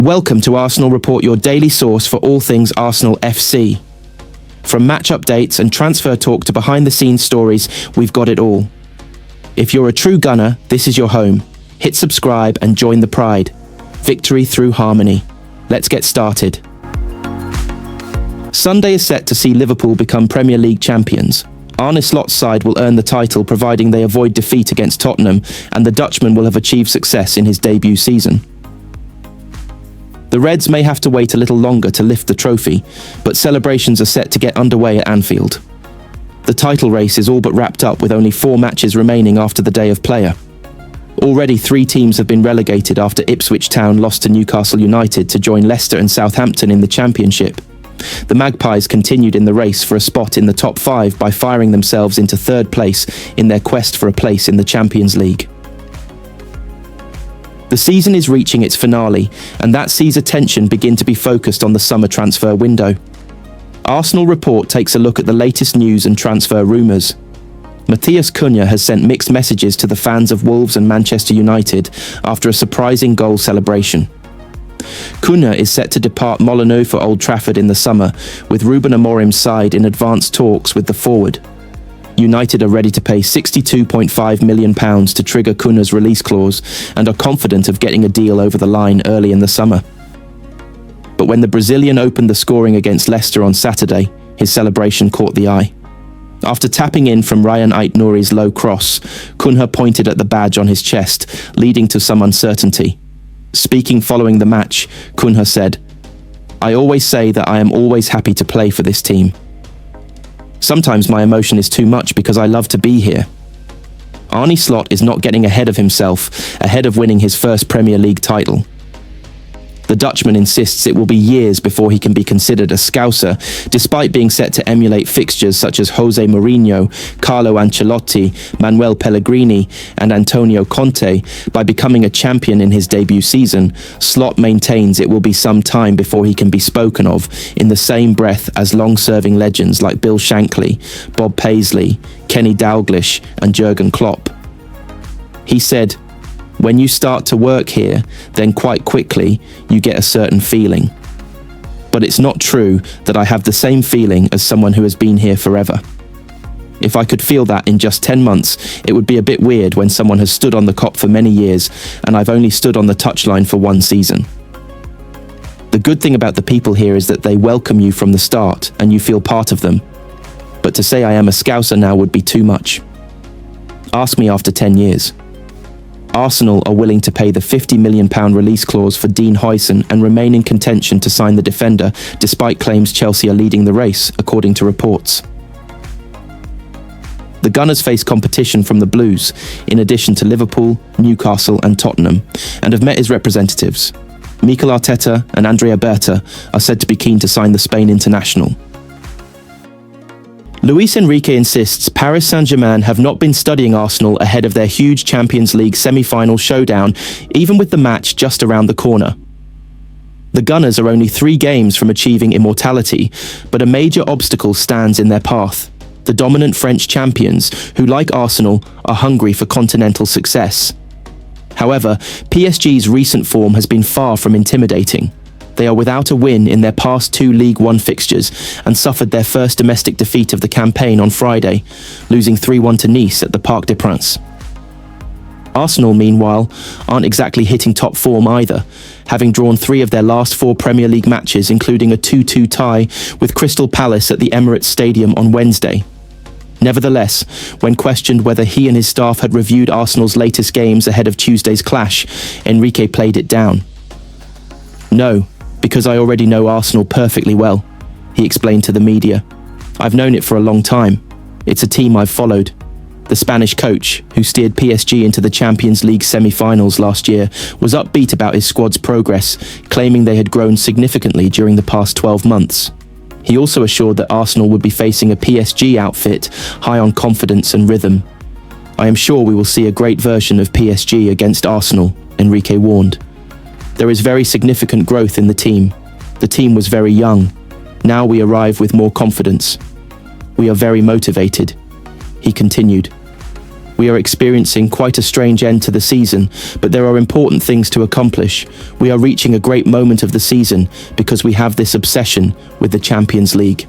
Welcome to Arsenal Report, your daily source for all things Arsenal FC. From match updates and transfer talk to behind-the-scenes stories, we've got it all. If you're a true gunner, this is your home. Hit subscribe and join the pride. Victory through harmony. Let's get started. Sunday is set to see Liverpool become Premier League champions. Arne Slot's side will earn the title providing they avoid defeat against Tottenham, and the Dutchman will have achieved success in his debut season. The Reds may have to wait a little longer to lift the trophy, but celebrations are set to get underway at Anfield. The title race is all but wrapped up with only 4 matches remaining after the day of play. Already 3 teams have been relegated after Ipswich Town lost to Newcastle United to join Leicester and Southampton in the Championship. The Magpies continued in the race for a spot in the top 5 by firing themselves into 3rd place in their quest for a place in the Champions League. The season is reaching its finale, and that sees attention begin to be focused on the summer transfer window. Arsenal Report takes a look at the latest news and transfer rumours. Matheus Cunha has sent mixed messages to the fans of Wolves and Manchester United after a surprising goal celebration. Cunha is set to depart Molineux for Old Trafford in the summer, with Ruben Amorim's side in advanced talks with the forward. United are ready to pay £62.5 million to trigger Cunha's release clause and are confident of getting a deal over the line early in the summer. But when the Brazilian opened the scoring against Leicester on Saturday, his celebration caught the eye. After tapping in from Ryan Ait-Nouri's low cross, Cunha pointed at the badge on his chest, leading to some uncertainty. Speaking following the match, Cunha said, "I always say that I am always happy to play for this team. Sometimes my emotion is too much because I love to be here." Arne Slot is not getting ahead of himself, ahead of winning his first Premier League title. The Dutchman insists it will be years before he can be considered a Scouser, despite being set to emulate fixtures such as Jose Mourinho, Carlo Ancelotti, Manuel Pellegrini, and Antonio Conte. By becoming a champion in his debut season, Slot maintains it will be some time before he can be spoken of in the same breath as long-serving legends like Bill Shankly, Bob Paisley, Kenny Dalglish, and Jurgen Klopp. He said, "When you start to work here, then quite quickly, you get a certain feeling. But it's not true that I have the same feeling as someone who has been here forever. If I could feel that in just 10 months, it would be a bit weird when someone has stood on the cop for many years and I've only stood on the touchline for 1 season. The good thing about the people here is that they welcome you from the start and you feel part of them. But to say I am a Scouser now would be too much. Ask me after 10 years. Arsenal are willing to pay the £50 million release clause for Dean Huijsen and remain in contention to sign the defender, despite claims Chelsea are leading the race, according to reports. The Gunners face competition from the Blues, in addition to Liverpool, Newcastle and Tottenham, and have met his representatives. Mikel Arteta and Andrea Berta are said to be keen to sign the Spain international. Luis Enrique insists Paris Saint-Germain have not been studying Arsenal ahead of their huge Champions League semi-final showdown, even with the match just around the corner. The Gunners are only 3 games from achieving immortality, but a major obstacle stands in their path. The dominant French champions, who like Arsenal, are hungry for continental success. However, PSG's recent form has been far from intimidating. They are without a win in their past 2 League One fixtures and suffered their first domestic defeat of the campaign on Friday, losing 3-1 to Nice at the Parc des Princes. Arsenal, meanwhile, aren't exactly hitting top form either, having drawn 3 of their last 4 Premier League matches, including a 2-2 tie with Crystal Palace at the Emirates Stadium on Wednesday. Nevertheless, when questioned whether he and his staff had reviewed Arsenal's latest games ahead of Tuesday's clash, Enrique played it down. "No, because I already know Arsenal perfectly well," he explained to the media. "I've known it for a long time. It's a team I've followed." The Spanish coach, who steered PSG into the Champions League semi-finals last year, was upbeat about his squad's progress, claiming they had grown significantly during the past 12 months. He also assured that Arsenal would be facing a PSG outfit high on confidence and rhythm. "I am sure we will see a great version of PSG against Arsenal," Enrique warned. "There is very significant growth in the team. The team was very young. Now we arrive with more confidence. We are very motivated," he continued. We are experiencing quite a strange end to the season, but there are important things to accomplish. We are reaching a great moment of the season because we have this obsession with the Champions League.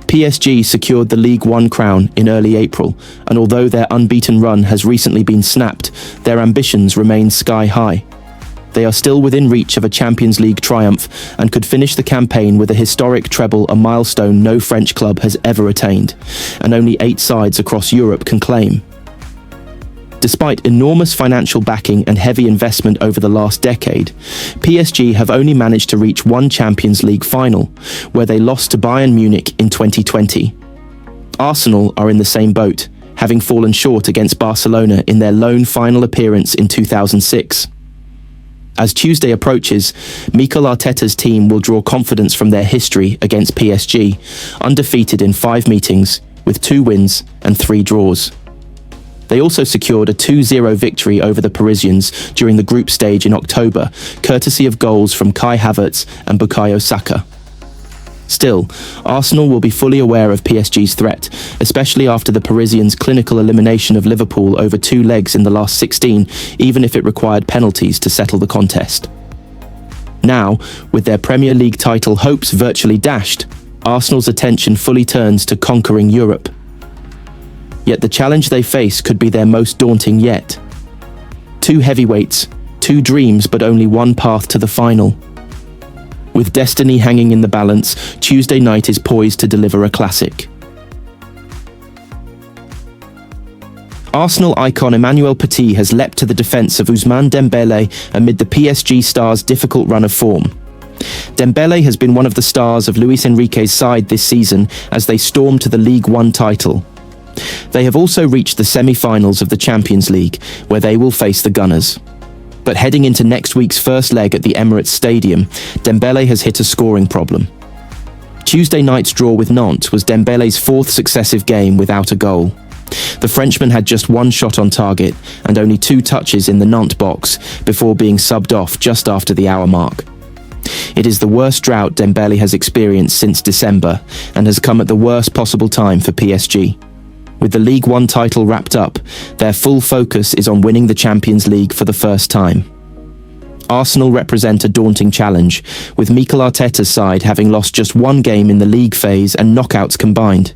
PSG secured the League One crown in early April, and although their unbeaten run has recently been snapped, their ambitions remain sky high. They are still within reach of a Champions League triumph and could finish the campaign with a historic treble, a milestone no French club has ever attained, and only 8 sides across Europe can claim. Despite enormous financial backing and heavy investment over the last decade, PSG have only managed to reach one Champions League final, where they lost to Bayern Munich in 2020. Arsenal are in the same boat, having fallen short against Barcelona in their lone final appearance in 2006. As Tuesday approaches, Mikel Arteta's team will draw confidence from their history against PSG, undefeated in 5 meetings, with 2 wins and 3 draws. They also secured a 2-0 victory over the Parisians during the group stage in October, courtesy of goals from Kai Havertz and Bukayo Saka. Still, Arsenal will be fully aware of PSG's threat, especially after the Parisians' clinical elimination of Liverpool over 2 legs in the last 16, even if it required penalties to settle the contest. Now, with their Premier League title hopes virtually dashed, Arsenal's attention fully turns to conquering Europe. Yet the challenge they face could be their most daunting yet. 2 heavyweights, 2 dreams, but only one path to the final. With destiny hanging in the balance, Tuesday night is poised to deliver a classic. Arsenal icon Emmanuel Petit has leapt to the defence of Ousmane Dembélé amid the PSG star's difficult run of form. Dembélé has been one of the stars of Luis Enrique's side this season as they storm to the League One title. They have also reached the semi-finals of the Champions League, where they will face the Gunners. But heading into next week's first leg at the Emirates Stadium, Dembélé has hit a scoring problem. Tuesday night's draw with Nantes was Dembélé's 4th successive game without a goal. The Frenchman had just 1 shot on target and only 2 touches in the Nantes box before being subbed off just after the hour mark. It is the worst drought Dembélé has experienced since December and has come at the worst possible time for PSG. With the League One title wrapped up, their full focus is on winning the Champions League for the first time. Arsenal represent a daunting challenge, with Mikel Arteta's side having lost just 1 game in the league phase and knockouts combined.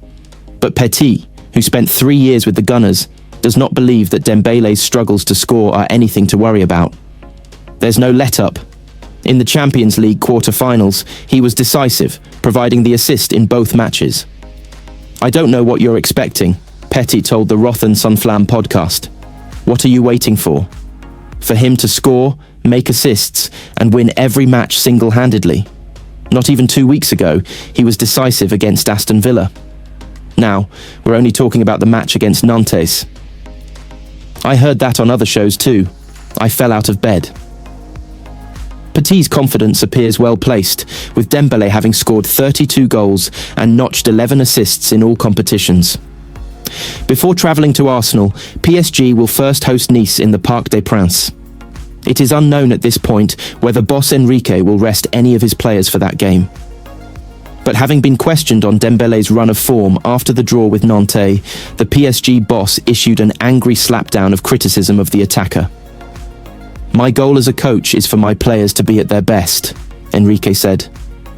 But Petit, who spent 3 years with the Gunners, does not believe that Dembélé's struggles to score are anything to worry about. There's no let-up. In the Champions League quarter-finals, he was decisive, providing the assist in both matches. "I don't know what you're expecting," Petit told the Roth and Sunflam podcast. "What are you waiting for? For him to score, make assists, and win every match single-handedly? Not even 2 weeks ago, he was decisive against Aston Villa. Now, we're only talking about the match against Nantes. I heard that on other shows too. I fell out of bed." Petit's confidence appears well placed, with Dembélé having scored 32 goals and notched 11 assists in all competitions. Before travelling to Arsenal, PSG will first host Nice in the Parc des Princes. It is unknown at this point whether boss Enrique will rest any of his players for that game. But having been questioned on Dembélé's run of form after the draw with Nantes, the PSG boss issued an angry slapdown of criticism of the attacker. "My goal as a coach is for my players to be at their best," Enrique said.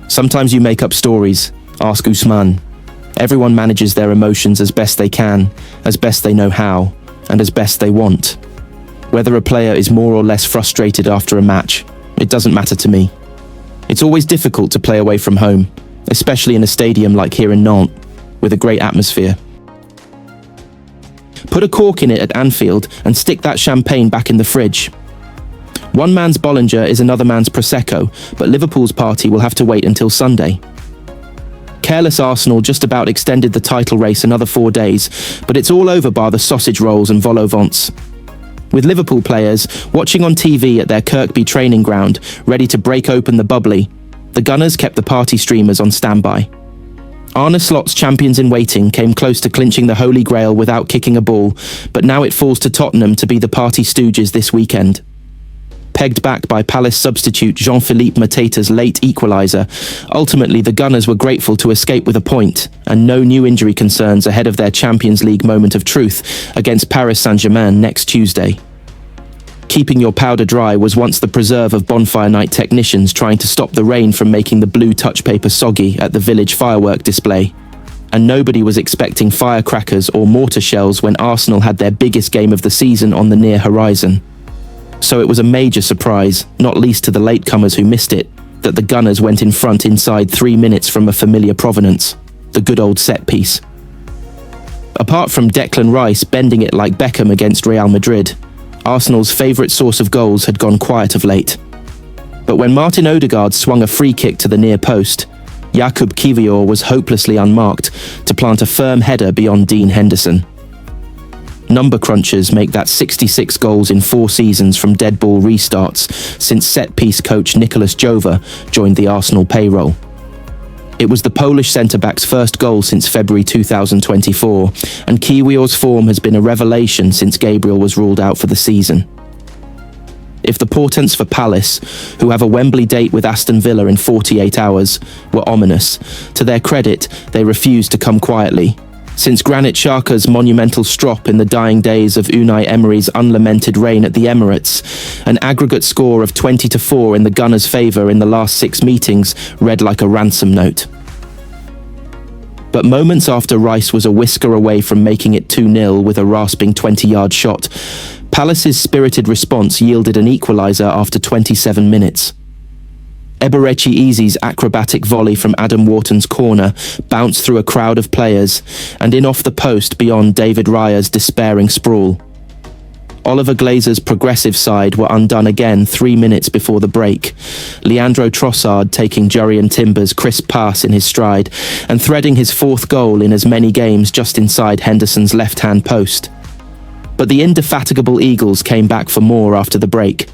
"Sometimes you make up stories, ask Ousmane. Everyone manages their emotions as best they can, as best they know how, and as best they want. Whether a player is more or less frustrated after a match, it doesn't matter to me. It's always difficult to play away from home, especially in a stadium like here in Nantes, with a great atmosphere. Put a cork in it at Anfield and stick that champagne back in the fridge. One man's Bollinger is another man's Prosecco, but Liverpool's party will have to wait until Sunday. Careless Arsenal just about extended the title race another 4 days, but it's all over bar the sausage rolls and vol au vents. With Liverpool players watching on TV at their Kirkby training ground, ready to break open the bubbly, the Gunners kept the party streamers on standby. Arne Slot's champions-in-waiting came close to clinching the Holy Grail without kicking a ball, but now it falls to Tottenham to be the party stooges this weekend. pegged back by Palace substitute Jean-Philippe Mateta's late equaliser. Ultimately, the Gunners were grateful to escape with a point, and no new injury concerns ahead of their Champions League moment of truth against Paris Saint-Germain next Tuesday. Keeping your powder dry was once the preserve of bonfire night technicians trying to stop the rain from making the blue touch paper soggy at the village firework display. And nobody was expecting firecrackers or mortar shells when Arsenal had their biggest game of the season on the near horizon. So it was a major surprise, not least to the latecomers who missed it, that the Gunners went in front inside 3 minutes from a familiar provenance, the good old set piece. Apart from Declan Rice bending it like Beckham against Real Madrid, Arsenal's favourite source of goals had gone quiet of late. But when Martin Odegaard swung a free kick to the near post, Jakub Kiwior was hopelessly unmarked to plant a firm header beyond Dean Henderson. Number crunchers make that 66 goals in 4 seasons from dead ball restarts since set-piece coach Nicolas Jova joined the Arsenal payroll. It was the Polish centre-back's first goal since February 2024, and Kiwior's form has been a revelation since Gabriel was ruled out for the season. If the portents for Palace, who have a Wembley date with Aston Villa in 48 hours, were ominous, to their credit, they refused to come quietly. Since Granit Xhaka's monumental strop in the dying days of Unai Emery's unlamented reign at the Emirates, an aggregate score of 20-4 in the Gunners' favour in the last 6 meetings read like a ransom note. But moments after Rice was a whisker away from making it 2-0 with a rasping 20-yard shot, Palace's spirited response yielded an equaliser after 27 minutes. Eberechi Eze's acrobatic volley from Adam Wharton's corner bounced through a crowd of players and in off the post beyond David Raya's despairing sprawl. Oliver Glazer's progressive side were undone again 3 minutes before the break, Leandro Trossard taking Jurriën Timber's crisp pass in his stride and threading his 4th goal in as many games just inside Henderson's left-hand post. But the indefatigable Eagles came back for more after the break,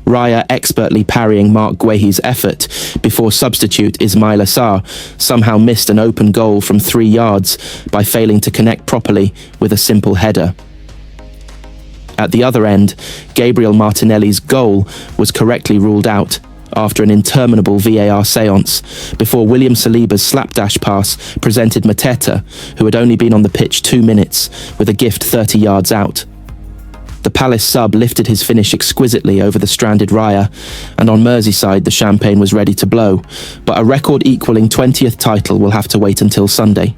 Raya expertly parrying Mark Guehi's effort before substitute Ismaila Sarr somehow missed an open goal from 3 yards by failing to connect properly with a simple header. At the other end, Gabriel Martinelli's goal was correctly ruled out after an interminable VAR séance before William Saliba's slapdash pass presented Mateta, who had only been on the pitch 2 minutes, with a gift 30 yards out. The Palace sub lifted his finish exquisitely over the stranded Raya, and on Merseyside the champagne was ready to blow, but a record-equalling 20th title will have to wait until Sunday.